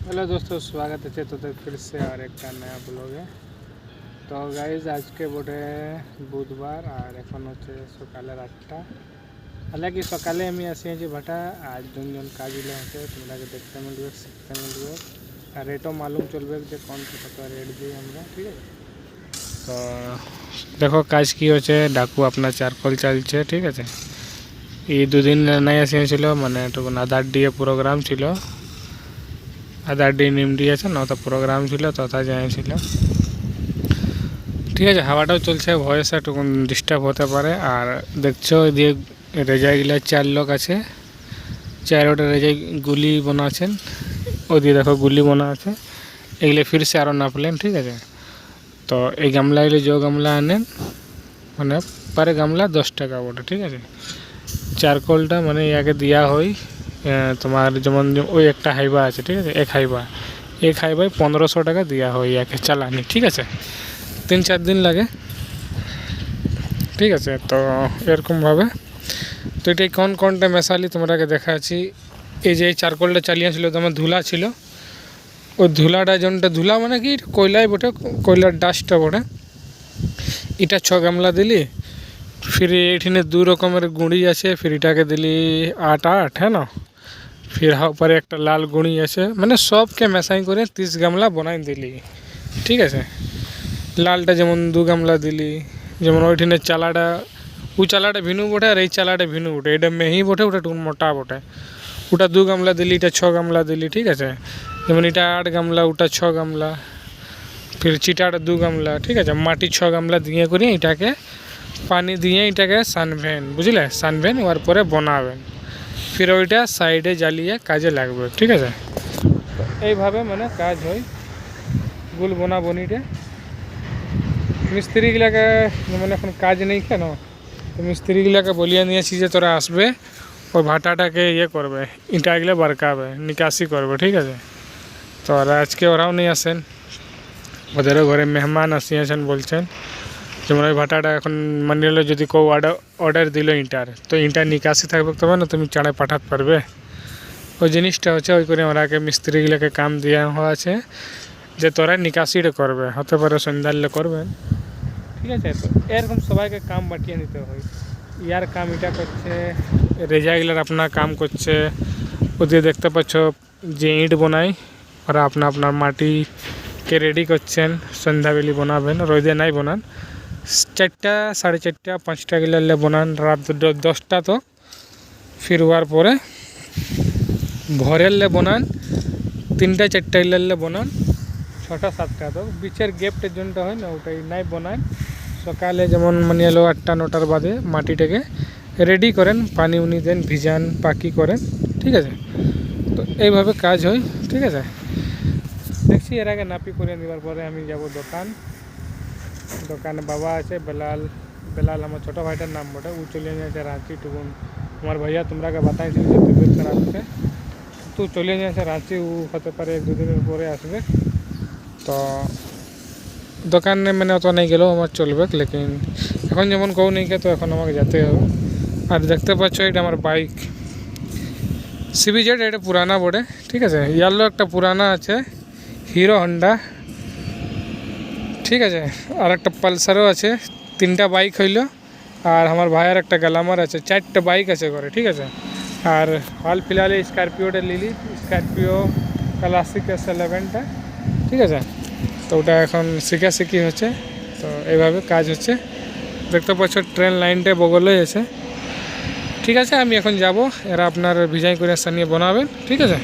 Hello दोस्तों, स्वागत है तो फिर से और एक का नया ब्लॉग है। तो गाइज आज के बोटे बुधवार और এখন হচ্ছে সকালের 8টা। हालांकि সকালে আমি আসিছি ভাটা आज जोन जोन কাজগুলো হচ্ছে তোমরা দেখতে মিলবে, শিখতে মিলবে আর রেটও মালুম চলবে যে কোন কত রেট দিই আমরা, ঠিক আছে। তো দেখো কাজ কি হচ্ছে, ডাকু আপনার চারকোল চলছে, ঠিক আছে। এই দুদিন নাই আসিছিল, মানে একটু আধার দিয়ে প্রোগ্রাম ছিল, আধার ডি নিমডি আছে না, তো প্রোগ্রাম ছিল তথা যাইছিল, ঠিক আছে। হাওয়াটাও চলছে, ভয়েস একটু ডিস্টার্ব হতে পারে। আর দেখছো দিয়ে রেজাইগুলা 4 লোক আছে, 4টা রেজাই গুলি বোনা আছেন, ওদিকে দেখো গুলি বোনা আছে। এগুলো ফির সে আরও নাপলেন, ঠিক আছে। তো এই গামলাগুলো যে গামলা আনেন মানে পারে গামলা 10 টাকা বটে, ঠিক আছে। চারকোলটা মানে ইয়াকে দেওয়া হয় তোমার যেমন ওই একটা হাইবা আছে, ঠিক আছে। এক হাইবায় 1500 টাকা দেওয়া হয় ইয়াকে চালানি, ঠিক আছে। 3-4 দিন লাগে, ঠিক আছে। তো এরকমভাবে তো এটাই কোনটা মেশালি তোমরাকে দেখাচ্ছি। এই যে চারকোলটা চালিয়েছিল তোমার ধুলা ছিল, ওই ধুলাটা যেমনটা ধুলা মানে কি কয়লায় বটে, কয়লার ডাস্টটা বটে। এটা 6 গামলা দিলি, फिर एठिने 2 रकमेर गुड़ी आछे, फिर एटाके दिली 8 है ना, फिर ऊपर एक लाल गुड़ी आछे, माने सब के मेशाई करे 30 गामला बनाई दिली, ठीक है। लालटा जेमन 2 गामला दिली, जेमन ओइठिने चालाटा उ चालाटा भिनु बोटे और এই চালাটা ভিনু बोटे, এটা মেহি बोटे ওটা একটু মোটা बोटे। ওটা 2 গামলা দিলি, এটা 6 গামলা দিলি, ঠিক আছে। যেমন এটা 8 গামলা, ওটা 6 গামলা, फिर চিটাটা 2 গামলা, ঠিক আছে। মাটি 6 গামলা দিয়ে করে এটাকে পানি দিয়ে এটাকে সানবেন, বুঝলে, সানবেন ওর পরে বানাবেন, ফির ওইটা সাইডে জ্বালিয়ে কাজে লাগবে, ঠিক আছে। এইভাবে মানে কাজ হয় গুল বোনা বনিটা। মিস্ত্রিগুলাকে মানে এখন কাজ নেই কেন, তো মিস্ত্রিগুলাকে বলিয়ে নিয়েছি যে তোরা আসবে ওই ভাটাটাকে ইয়ে করবে, ইটাগুলো বারকাবে, নিকাশি করবে, ঠিক আছে। তো ওরা আজকে ওরাও নিয়ে আসেন, ওদেরও ঘরে মেহমান আসিয়েছেন বলছেন। যেমন ওই ভাটাটা এখন মানে হলো যদি কেউ অর্ডার দিল ইঁটার, তো ইঁটার নিকাশি থাকবে তবে না তুমি চাঁড়ে পাঠাতে পারবে। ওই জিনিসটা হচ্ছে ওই করে ওরাকে মিস্ত্রিগুলোকে কাম দেওয়া আছে যে তোরা নিকাশিটা করবে, হতে পারে সন্ধ্যালে করবেন, ঠিক আছে। তো এরকম সবাইকে কাম বাটিয়ে নিতে হয়। ইয়ার কাম এটা করছে, রেজাগুলার আপনার কাম করছে, ওদের দেখতে পাচ্ছ যে ইঁট বোনায় ওরা আপনার মাটিকে রেডি করছেন, সন্ধ্যাবেলি বানাবেন, রোদে নাই বানান। 4টা 4:30 5টা গিলালে বানান, রাত 10টা তো ফির হওয়ার পরে ভোরেরলে বানান, 3টা 4টা গিলালে বানান, 6টা 7টা তো বিচের গ্যাপটের জন্যটা হয় না, ওটাই নাই বানান। সকালে যেমন মানে এলো 8টা 9টার বাদে মাটিটাকে রেডি করেন, পানি উনি দেন, ভিজান, পাকি করেন, ঠিক আছে। তো এইভাবে কাজ হয়, ঠিক আছে। দেখছি এর আগে নাপি করে নেওয়ার পরে আমি যাব দোকানে বাবা আছে বেলাল আমার ছোটো ভাইটার নাম বটে, ও চলে যাচ্ছে রাঁচি। টুকুন আমার ভাইয়া তোমরাকে বাতাইছিল যে তবিয়ত খারাপ আছে, তো চলে যাচ্ছে রাঁচি, ও হতে পারে 1-2 দিনের পরে আসবে। তো দোকানে মানে অত নেই গেলেও আমার চলবে, লেকিন এখন যেমন কেউ নেই তো এখন আমাকে যেতে হবে। আর দেখতে পাচ্ছ এটা আমার বাইক CBZ, এটা পুরানা বটে, ঠিক আছে। ইয়ারলো একটা পুরানা আছে হিরো হন্ডা, ঠিক আছে। আর একটা পালসারও আছে, 3টা বাইক হইল। আর আমার ভাইয়ের একটা গ্ল্যামার আছে, 4টা বাইক আছে ঘরে, ঠিক আছে। আর হাল ফিলহালে স্করপিওটা লিলি, স্করপিও ক্লাসিক S11টা, ঠিক আছে। তো ওটা এখন শিখি হচ্ছে, তো এইভাবে কাজ হচ্ছে। দেখতে পাচ্ছ ট্রেন লাইনটা বগলেই আছে, ঠিক আছে। আমি এখন যাব, এরা আপনার ভিজাই করে নিয়ে বানাবেন, ঠিক আছে।